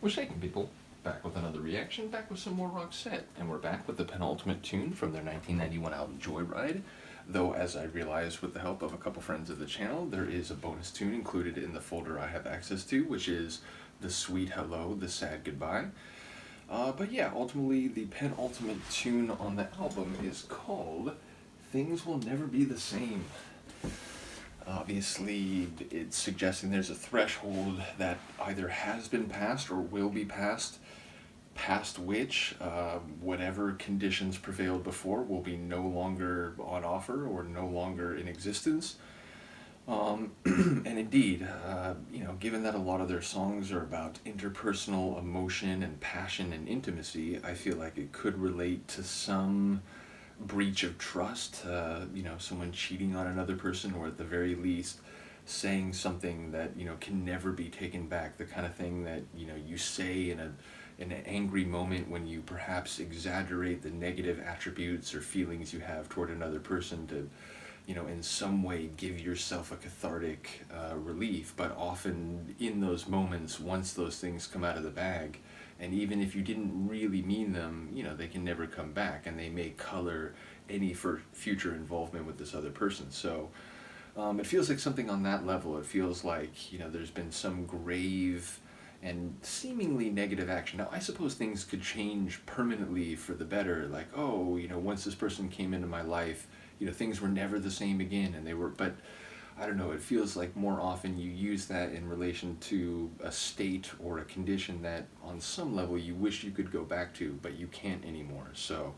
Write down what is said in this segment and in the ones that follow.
What's shaking, people? Back with another reaction, back with some more Roxette, and we're back with the penultimate tune from their 1991 album Joyride, though as I realized with the help of a couple friends of the channel, there is a bonus tune included in the folder I have access to, which is The Sweet Hello, The Sad Goodbye. But yeah, ultimately the penultimate tune on the album is called Things Will Never Be the Same. Obviously, it's suggesting there's a threshold that either has been passed or will be passed, past which whatever conditions prevailed before will be no longer on offer or no longer in existence. And indeed, given that a lot of their songs are about interpersonal emotion and passion and intimacy, I feel like it could relate to some breach of trust, someone cheating on another person, or at the very least saying something that can never be taken back, the kind of thing that you say in an angry moment when you perhaps exaggerate the negative attributes or feelings you have toward another person to in some way give yourself a cathartic relief. But often in those moments, once those things come out of the bag, and even if you didn't really mean them, they can never come back, and they may color any future involvement with this other person. So it feels like something on that level. It feels like, there's been some grave and seemingly negative action. Now, I suppose things could change permanently for the better, like, once this person came into my life, things were never the same again, but I don't know, it feels like more often you use that in relation to a state or a condition that on some level you wish you could go back to, but you can't anymore. So,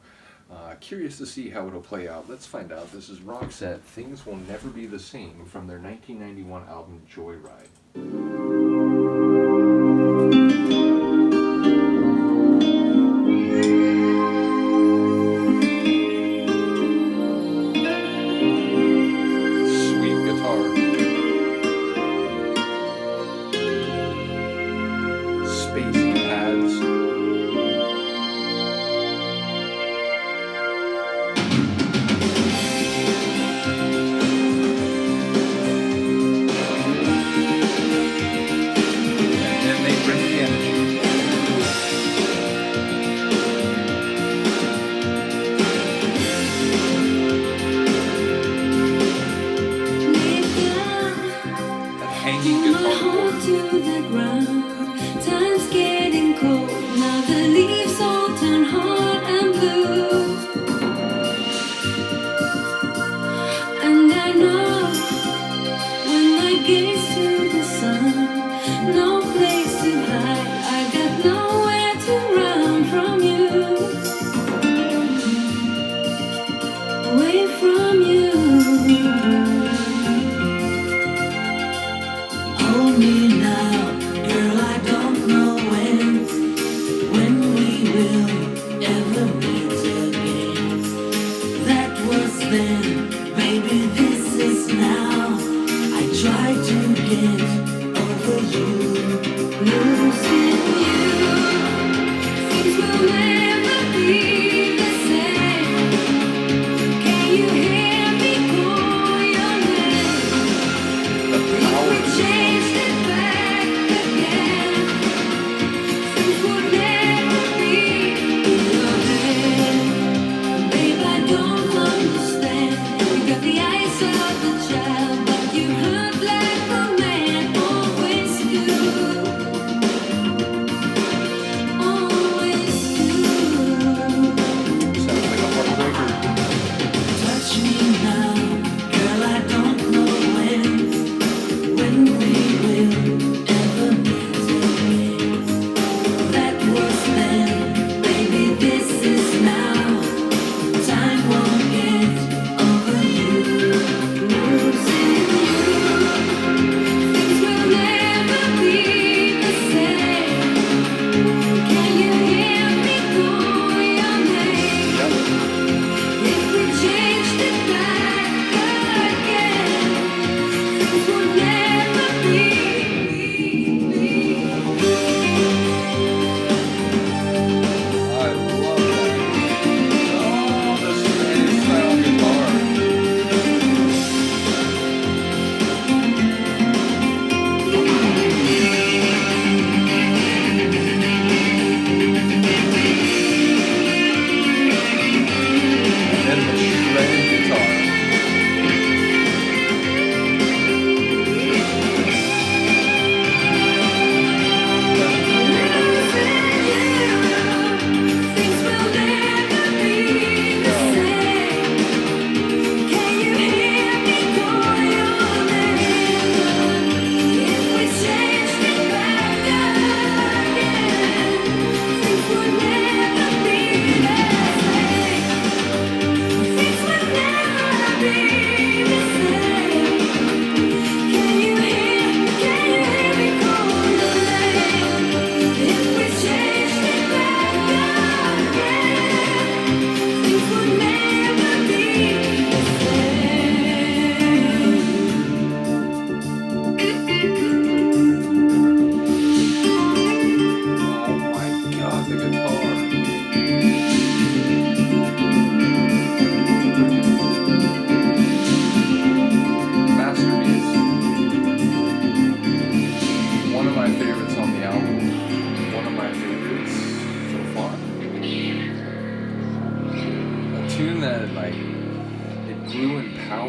curious to see how it'll play out. Let's find out. This is Roxette, Things Will Never Be the Same, from their 1991 album Joyride. Hanging guitar chord.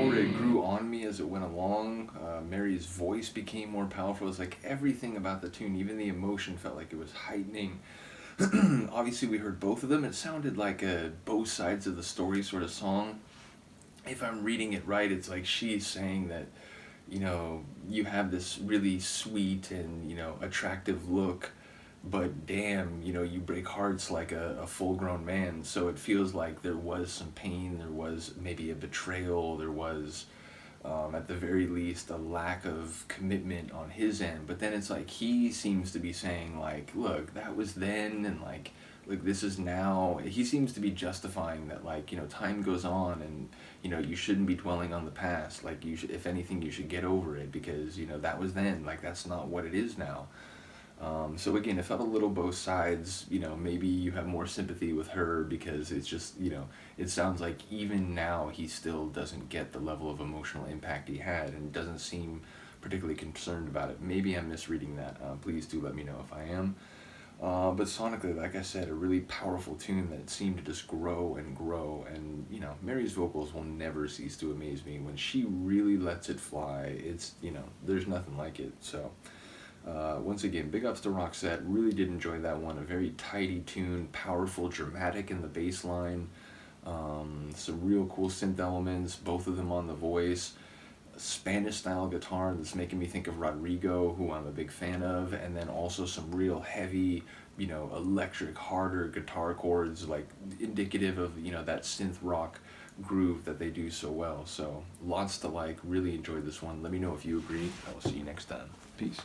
more it grew on me as it went along. Mary's voice became more powerful. It was like everything about the tune, even the emotion, felt like it was heightening. Obviously, we heard both of them. It sounded like a both sides of the story sort of song. If I'm reading it right, it's like she's saying that, you have this really sweet and, attractive look, but damn, you break hearts like a full grown man. So it feels like there was some pain, there was maybe a betrayal, there was, at the very least, a lack of commitment on his end. But then it's like he seems to be saying, like, look, that was then, and like this is now. He seems to be justifying that, like, time goes on, and you shouldn't be dwelling on the past. Like, you should, if anything, you should get over it, because that was then. Like, that's not what it is now. So again, it felt a little both sides. Maybe you have more sympathy with her because it's just, it sounds like even now he still doesn't get the level of emotional impact he had and doesn't seem particularly concerned about it. Maybe I'm misreading that. Please do let me know if I am. But sonically, like I said, a really powerful tune that seemed to just grow and grow. And, Mary's vocals will never cease to amaze me. When she really lets it fly, it's, there's nothing like it. So, once again, big ups to Roxette. Really did enjoy that one. A very tidy tune, powerful, dramatic in the bass line. Some real cool synth elements, both of them on the voice. Spanish style guitar that's making me think of Rodrigo, who I'm a big fan of, and then also some real heavy, electric, harder guitar chords, like indicative of, that synth rock groove that they do so well. So lots to like. Really enjoyed this one. Let me know if you agree. I will see you next time. Peace.